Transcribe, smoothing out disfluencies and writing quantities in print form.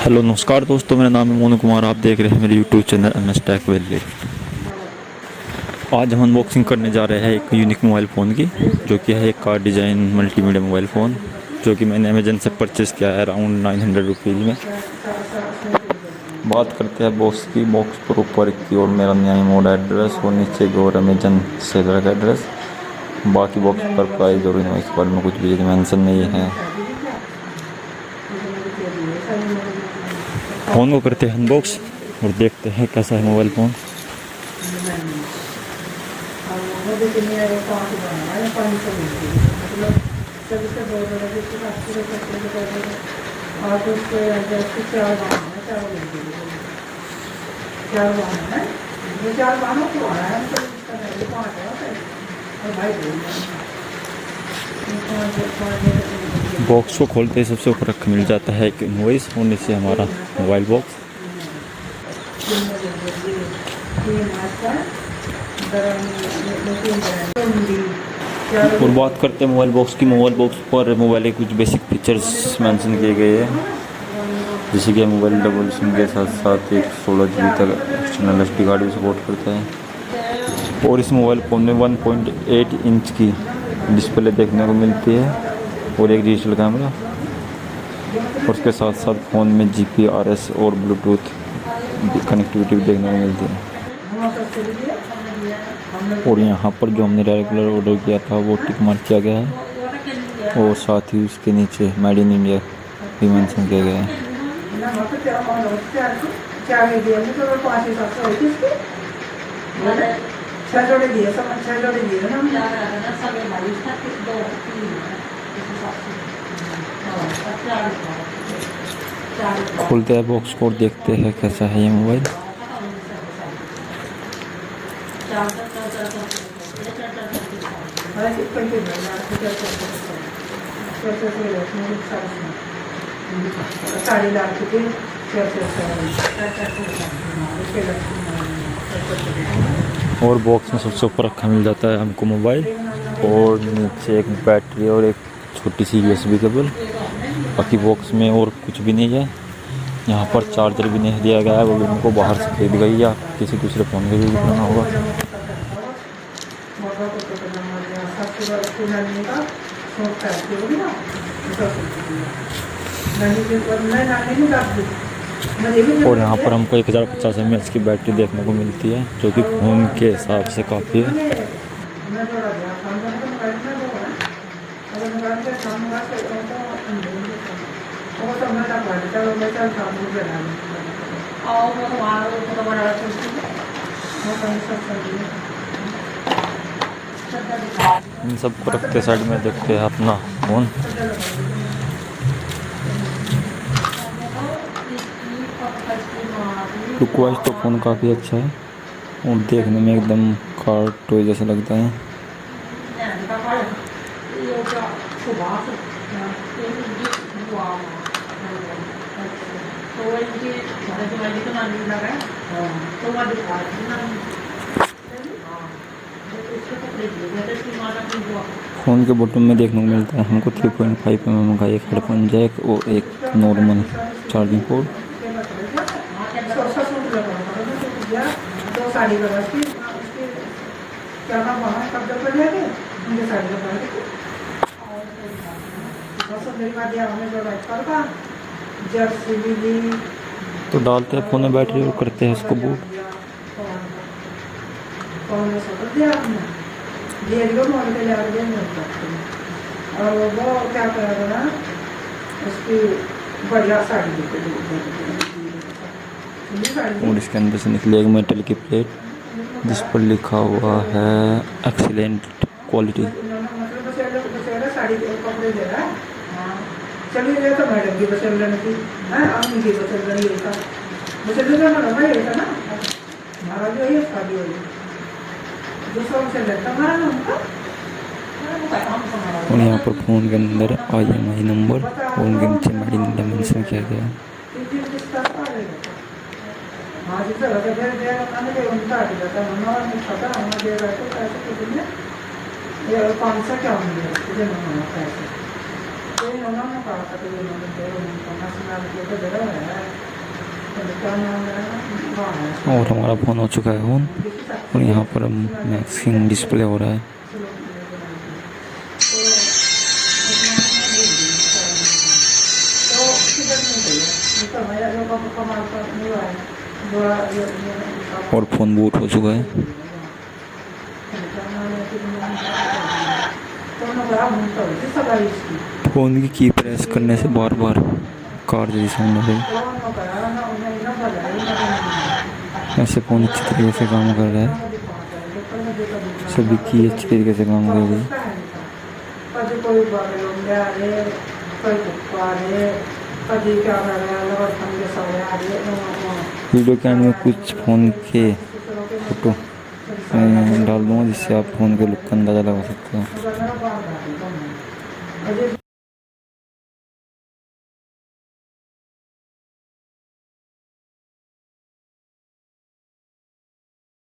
Hello नमस्कार दोस्तों, मेरा नाम है मोनू कुमार। आप देख रहे हैं मेरे YouTube channel M S Tech Valley. आज हम अनबॉक्सिंग करने जा रहे हैं एक यूनिक मोबाइल फ़ोन की, जो कि है एक car design multimedia mobile phone, जो कि मैंने अमेजन से परचेज़ किया है अराउंड 900 रुपीज़ में। बात करते हैं बॉक्स की। बॉक्स पर ऊपर की ओर मेरा नया मोड एड्रेस और नीचे की ओर अमेजन सेलर का एड्रेस। बाकी बॉक्स पर प्राइस और इनवॉइस के बारे में कुछ भी मेंशन नहीं है। फ़ोन को करते हैं अनबॉक्स और देखते हैं कैसा है मोबाइल फ़ोन। बॉक्स को खोलते ही सबसे ऊपर मिल जाता है एक इनवॉइस और नीचे हमारा मोबाइल बॉक्स। और बात करते हैं मोबाइल बॉक्स की। मोबाइल बॉक्स पर मोबाइल के कुछ बेसिक फीचर्स मेंशन किए गए हैं, जैसे कि मोबाइल डबल सिम के साथ साथ एक 16 GB तक एक्सटर्नल एसडी कार्ड भी सपोर्ट करता है। और इस मोबाइल फ़ोन में 1.8 इंच की डिस्प्ले देखने को मिलती है और एक डिजिटल कैमरा। और उसके साथ साथ फ़ोन में GPRS और ब्लूटूथ कनेक्टिविटी भी देखने को मिलती है। और यहाँ पर जो हमने रेगुलर ऑर्डर किया था वो टिक मार्क किया गया है और साथ ही उसके नीचे मेड इन इंडिया भी मेंशन किया गया है। खोलते हैं बॉक्स को और देखते हैं कैसा है ये मोबाइल। और बॉक्स में सबसे ऊपर रखा मिल जाता है हमको मोबाइल और नीचे एक बैटरी और एक छोटी सी USB केबल। बाकी बॉक्स में और कुछ भी नहीं है। यहाँ पर चार्जर भी नहीं दिया गया है, वो भी हमको बाहर से खरीद गई या किसी दूसरे फ़ोन के भी बनाना होगा। और यहाँ पर हमको 1050 mAh की बैटरी देखने को मिलती है, जो कि फ़ोन के हिसाब से काफ़ी है। इन सबको रखते साइड में देखते हैं अपना फ़ोन। लुक वाइज तो फ़ोन काफ़ी अच्छा है और देखने में एकदम कार टॉय जैसा लगता है। फ़ोन के बॉटम में देखने को मिलता है हमको 3.5 mm का एक हेडफोन जैक और एक नॉर्मल चार्जिंग पोर्ट। तो डालते हैं फ़ोन में बैटरी और करते हैं इसको बूट। और इसके अंदर से निकली एक मेटल की प्लेट जिस पर लिखा हुआ है एक्सीलेंट क्वालिटी। और यहाँ पर फ़ोन के अंदर IMI नंबर और उनके नीचे मेड इन इंडिया मेंशन किया गया है। और हमारा फ़ोन हो चुका है ऑन और यहाँ पर मैक्सिंग डिस्प्ले हो रहा है। और फ़ोन बूट हो चुका है। फ़ोन की प्रेस करने से बार बार कार जैसी साउंड हो रही है। ऐसे फ़ोन अच्छी तरीके से काम कर रहा है, सभी की अच्छी तरीके से काम कर रही है। वीडियो के एंड में कुछ फ़ोन के फोटो डाल दूँगा जिससे आप फ़ोन के लुक का अंदाज़ा लगा सकते हो।